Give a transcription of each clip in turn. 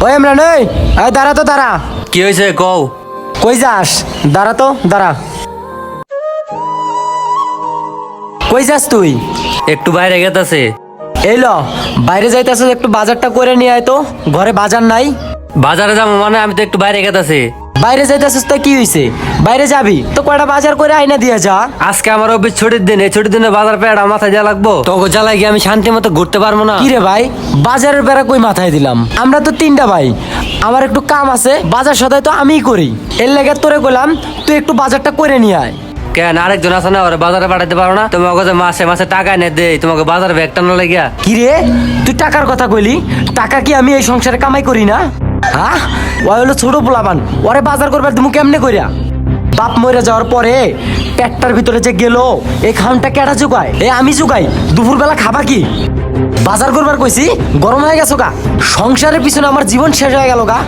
ওই ইমরান, ওই দাঁড়া তো দাঁড়া। কি হয়েছে কও? কই যাস? দাঁড়া তো দাঁড়া। কই যাস তুই? একটু বাইরে গেতাছে। এই ল, বাইরে যাইতেছ, একটু বাজারটা করে নিয়ে আয় তো, ঘরে বাজার নাই। বাজারে যাবো মানে আমি তো একটু বাইরে গেতাছি। বাইরে যাইতেছিস তো কি হয়েছে? বাইরে যাবি তো কয়টা বাজার করে আইনা দিয়ে যা। আজকে আমার অফিস ছুটির দিন, এই ছুটির দিনে বাজার পেড়া মাথায় দেওয়া লাগবো। তোকে জ্বালাই গিয়ে আমি শান্তি মতো ঘুরতে পারবো না। কি রে ভাই, বাজারের বেড়া কই মাথায় দিলাম? আমরা তো তিনটা ভাই, আমার একটু কাম আছে, বাজার সদাই তো আমিই করি। এর লেগে তোরে কইলাম তুই একটু বাজারটা করে নিয়ে আয়। কেন আরেকজন আছে না, ওরা বাজারে পাঠাতে পারো না? তোমাকে যে মাসে মাসে টাকা এনে দেই, তোমাকে বাজার ব্যাগটা না লাগিয়া। কি রে, তুই টাকার কথা কইলি? টাকা কি আমি এই সংসারে কামাই করি না? হ্যাঁ, ওই হলো ছোট পোলাপান, ওরে বাজার করবার তুমি কেমনে কইরা? বাপ মরে যাওয়ার পরে পেটটার ভিতরে যে গেল, এই খাউনটা কেডা জোগায়? আমি জোগাই। দুপুরবেলা খাবা কি? বাজার করবার কইছি, গরম হয়ে গেছো গা। সংসারের পিছনে আমার জীবন শেষ হয়ে গেল গা।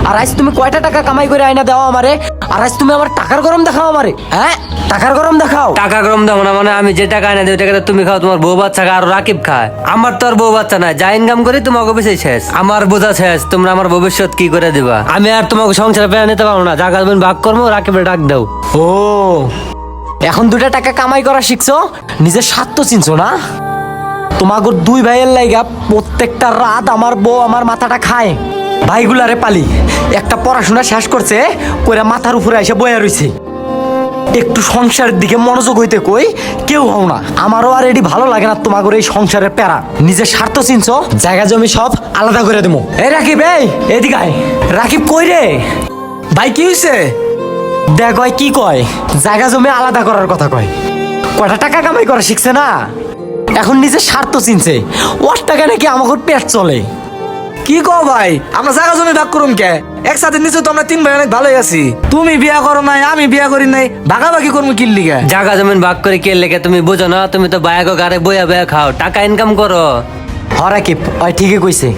আর আজ তুমি কয়টা টাকা কামাই করে আইনা দাও আমারে, আর আজ তুমি আমার টাকার গরম দেখাও আমারে? হ্যাঁ, টাকার গরম দেখাও। টাকা গরম দাও না মানে আমি যে টাকা এনে দিই ওই টাকাটা তুমি খাও, তোমার বউ বাচ্চা খায়, আর রাকিব খায়। আমার তো আর বউ বাচ্চা নাই, যা ইনকাম করি তোমাকে বেশি শেষ। আমার বোঝা শেষ, তোমরা আমার ভবিষ্যৎ কি করে দিবা? আমি আর তোমাকে সংসারে পেয়ে নিতে পারবো না। জায়গা তুমি ভাগ করবো, রাকিবের ডাক দাও। ও, এখন দুটা টাকা কামাই করা শিখছো, নিজের স্বার্থ চিনছো না? তোমাকে দুই ভাইয়ের লাইগা প্রত্যেকটা রাত আমার বউ আমার মাথাটা খায়। ভাইগুলারে পালি, একটা পড়াশোনা শেষ করছে, কইরা মাথার উপরে এসে বয়া রইছে। একটু সংসারের দিকে মনোযোগ হইতে কই কেউ হও না। আমারও আর এটি ভালো লাগে না তোমাকে এই সংসারের প্যারা। নিজের স্বার্থ চিনছো, জায়গা জমি সব আলাদা করে দেবো। এই রাকিব, এই এদিকে আয়। রাকিব কই রে? ভাই কি হয়েছে? দেখ ভাই কি কয়, জায়গা জমি আলাদা করার কথা কয়। কয়টা টাকা কামাই করা শিখছে না, এখন নিজের স্বার্থ চিনছে। ওর টাকা নাকি আমাকে পেট চলে। কি কও ভাই, আমরা জায়গা জমি ভাগ করুন কে? একসাথে নিচে তো আমরা তিন ভাই অনেক ভালোই আছি। তুমি বিয়া করো নাই, আমি বিয়া করি নাই, ভাগাভাগি করবো কিল লিগে? জায়গা জমিন ভাগ করে কে লেগে তুমি বুঝো না? তুমি তো বায়াগো গাড়ে বইয়া বইয়া খাও, টাকা ইনকাম করো। রাকিব ভাই ঠিকই কইছে,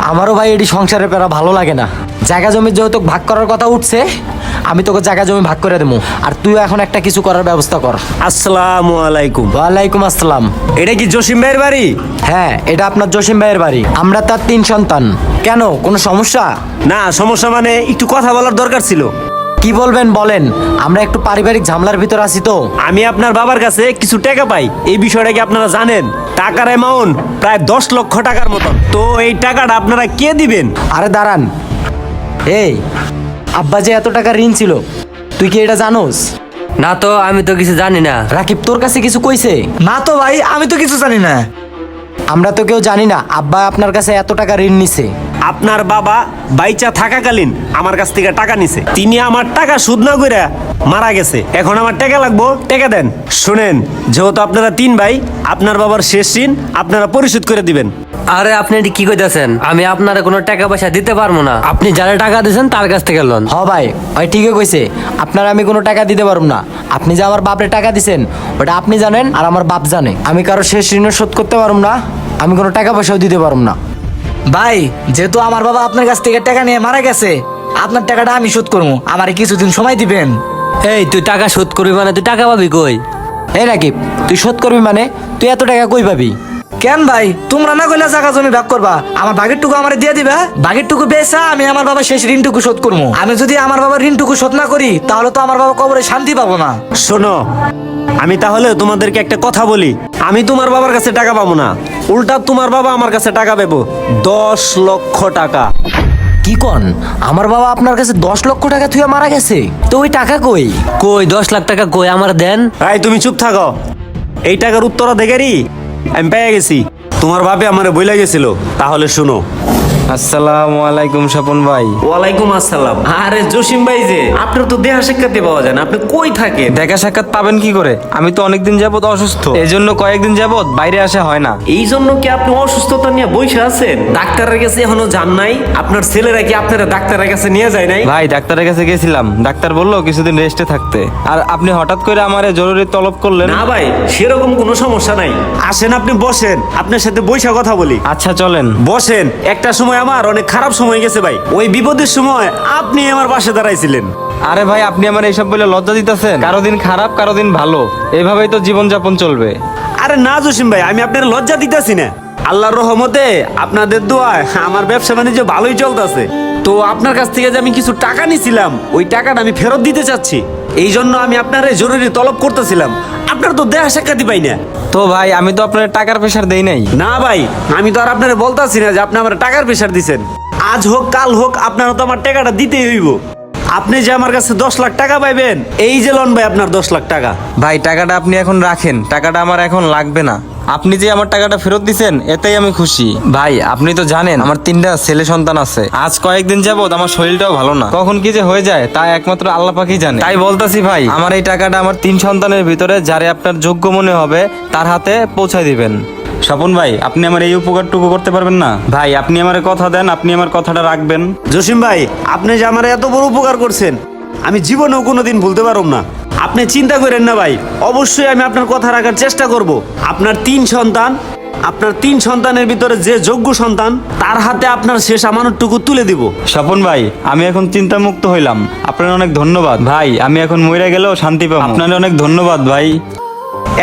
আমারও ভাই এটি সংসারের প্যারা ভালো লাগে না। জায়গা জমি যেহেতু ভাগ করার কথা উঠছে, আমি তোকে জায়গা জমি ভাগ করে দেবো, আর তুইও এখন একটা কিছু করার ব্যবস্থা কর। আসসালামু আলাইকুম। ওয়ালাইকুম আসসালাম। এটা কি জসিম ভাইয়ের বাড়ি? হ্যাঁ, এটা আপনার জসিম ভাইয়ের বাড়ি। আমরা তার 3 সন্তান। কেন, কোনো সমস্যা? না, সমস্যা মানে একটু কথা বলার দরকার ছিল। কি বলবেন বলেন, আমরা একটু পারিবারিক ঝামেলার ভিতর আছি তো। আমি আপনার বাবার কাছে কিছু টাকা পাই, এই বিষয়টা কি আপনারা জানেন? টাকার অ্যামাউন্ট প্রায় 10 লক্ষ টাকার মতন। তো এই টাকাটা আপনারা কে দিবেন? আরে দাঁড়ান, এই আব্বা যে এত টাকা ঋণ ছিল, তুই কি এটা জানোস? না তো, আমি তো কিছু জানি না। রাকিব তোর কাছে কিছু কইছে? না তো ভাই, আমি তো কিছু জানি না। আমরা তো কেউ জানি না আব্বা আপনার কাছে এত টাকা ঋণ নিছে। আপনার বাবা বাইচা থাকাকালীন আমার কাছ থেকে টাকা নিছে। তিনি আমার টাকা সুদ না কইরা মারা গেছে। এখন আমার টাকা লাগবো, টাকা দেন। শুনেন, যেহেতু আপনারা 3 ভাই, আপনার বাবার শেষ ঋণ আপনারা পরিশোধ করে দিবেন। আরে আপনি এটি কি কইতাছেন? আমি আপনার কোনো টাকা পয়সা দিতে পারবো না। আপনি যারা টাকা দিয়েছেন তার কাছ থেকে লোন। হ ভাই, ওই ঠিকই কইছে, আপনার আমি কোনো টাকা দিতে পারবো না। আপনি যে আমার বাপরে টাকা দিছেন ওটা আপনি জানেন আর আমার বাপ জানে। আমি কারো শেষ ঋণ শোধ করতে পারবো না, আমি কোনো টাকা পয়সাও দিতে পারবো না। ভাই, যেহেতু আমার বাবা আপনার কাছ থেকে টাকা নিয়ে মারা গেছে, আপনার টাকাটা আমি শোধ করবো। আমার কিছুদিন সময় দিবেন। এই তুই টাকা শোধ করবি মানে তুই টাকা পাবি কই? এই রাকিব, তুই শোধ করবি মানে তুই এত টাকা কই পাবি? কেন ভাই, তোমরা না কইলে জায়গা জমি ভাগ করবা, আমার ভাগের টুকু আমার দিয়ে দিবা। ভাগের টুকু বেচা আমি আমার বাবার শেষ ঋণটুকু শোধ করবো। আমি যদি আমার বাবার ঋণটুকু শোধ না করি, তাহলে তো আমার বাবা কবরে শান্তি পাবো না। শোনো, আমি তাহলে তোমাদেরকে একটা কথা বলি। আমি তোমার বাবার কাছে টাকা পাবো না, উল্টা তোমার বাবা আমার কাছে টাকা পাবো। 10 লক্ষ টাকা। কি কন, আমার বাবা আপনার কাছে 10 লক্ষ টাকা থুয়ে মারা গেছে? তো ওই টাকা কই? কই 10 লাখ টাকা কই আমার দেন। এই তুমি চুপ থাকো। এই টাকার উত্তরাধিকারী আমি পেয়ে গেছি। তোমার বাপে আমারে বইলা গেছিল। তাহলে শুনো। আসসালামু আলাইকুম স্বপন ভাই। ওয়ালাইকুম আসসালাম। আরে জসিম ভাই যে, আপনার তো দেহা সাক্ষাৎ পাওয়া যায় না, আপনি কই থাকেন? দেখা সাক্ষাৎ পাবেন কি করে? আমি তো অনেকদিন যাবত অসুস্থ, এজন্য কয়েকদিন যাবত বাইরে আসা হয় না। এই জন্য কি আপনি অসুস্থতা নিয়ে বসে আছেন? ডাক্তারের কাছে এখনো যান নাই? আপনার ছেলেরা কি আপনারা ডাক্তারের কাছে নিয়ে যায় নাই? ভাই, ডাক্তারের কাছে গেছিলাম, ডাক্তার বললো কিছুদিন রেস্টে থাকতে। আর আপনি হঠাৎ করে আমারে জরুরি তলব করলেন। না ভাই, সেরকম কোনো সমস্যা নাই। আসেন, আপনি বসেন, আপনার সাথে বইসা কথা বলি। আচ্ছা চলেন। বসেন। একটা সময় আমার অনেক খারাপ সময় গেছে ভাই। ওই বিপদের সময় আপনি আমার পাশে দাঁড়াইছিলেন। আরে ভাই, আপনি আমার এইসব বলে লজ্জা দিতেছেন? কারো দিন খারাপ, কারো দিন ভালো, এইভাবেই তো জীবনযাপন চলবে। আরে না জসিম ভাই, আমি আপনার লজ্জা দিতেছি না। আল্লাহর রহমতে আপনাদের দোয়ায় আমার ব্যবসা বাণিজ্য ভালোই চলতেছে। তো আপনার কাছ থেকে যে আমি কিছু টাকা নিছিলাম ওই টাকাটা আমি ফেরত দিতে চাচ্ছি। এই জন্য আমি আপনার জরুরি তলব করতেছিলাম। আপনার তো দেহা সাক্ষাৎই পাই না। তো ভাই আমি তো আপনার টাকার প্রেশার দেই নাই। না ভাই, আমি তো আর আপনারে বলতাছি না যে আপনি আমার টাকার প্রেশার দিছেন। আজ হোক কাল হোক আপনারা তো আমার টাকাটা দিতেই হইব। আপনি যে আমার কাছে 10 লাখ টাকা পাইবেন, এই যে লন ভাই আপনার 10 লাখ টাকা। ভাই টাকাটা আপনি এখন রাখেন, টাকাটা আমার এখন লাগবে না। আপনি যে আমার টাকাটা ফেরত দিছেন এতেই আমি খুশি। ভাই আপনি তো জানেন আমার 3টা ছেলে সন্তান আছে। আজ কয়েকদিন যাবত আমার শরীরটাও ভালো না, কখন কি যে হয়ে যায় তা একমাত্র আল্লাহ পাকই জানে। তাই বলতাছি ভাই, আমার এই টাকাটা আমার 3 সন্তানের ভিতরে যারে আপনার যোগ্য মনে হবে তার হাতে পৌঁছায় দিবেন। স্বপন ভাই, আপনি আমার এই উপকারটুকু করতে পারবেন না? ভাই আপনি আমার কথা দেন, আপনি আমার কথাটা রাখবেন। জসিম ভাই, আপনি যে আমার এত বড় উপকার করছেন আমি জীবনেও কোনোদিন ভুলতে পারব না। আপনি চিন্তা করেন না ভাই, অবশ্যই আমি আপনার কথা রাখার চেষ্টা করব। আপনার 3 সন্তান, আপনার 3 সন্তানের ভিতরে যে যোগ্য সন্তান তার হাতে আপনার শেষ আমানতটুকু তুলে দিব। স্বপন ভাই, আমি এখন চিন্তামুক্ত হইলাম। আপনার অনেক ধন্যবাদ ভাই, আমি এখন মইরা গেলেও শান্তি পাবো। আপনার অনেক ধন্যবাদ ভাই।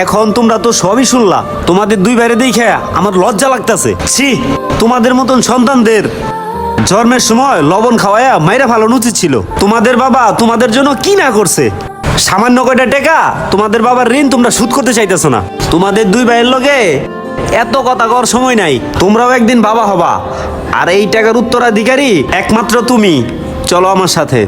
এখন তোমরা তো সবই শুনলা, তোমাদের 2 ভাইরে দেখে আমার লজ্জা লাগতাছে। ছি, তোমাদের মতন সন্তানদের জন্মের সময় লবণ খাওয়ায়া মাইরা ফালানো উচিত ছিল। তোমাদের বাবা তোমাদের জন্য কি না করছে। সামান্য কয়টা টাকা তোমাদের বাবার ঋণ তোমরা শোধ করতে চাইতেছো না। তোমাদের 2 ভাইয়ের লগে এত কথা কর সময় নাই। তোমরাও একদিন বাবা হবা, আর এই টাকার উত্তরাধিকারী একমাত্র তুমি। চলো আমার সাথে।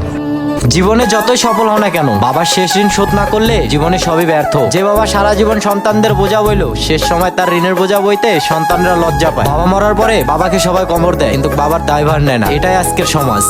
জীবনে যতই সফল হও না কেন, বাবার শেষ ঋণ শোধ না করলে জীবনে সবই ব্যর্থ। যে বাবা সারা জীবন সন্তানদের বোঝা বইল, শেষ সময় তার ঋণের বোঝা বইতে সন্তানরা লজ্জা পায়। বাবা মরার পরে বাবাকে সবাই কবর দেয়, কিন্তু বাবার দায়ভার নেয় না। এটাই আজকের সমাজ।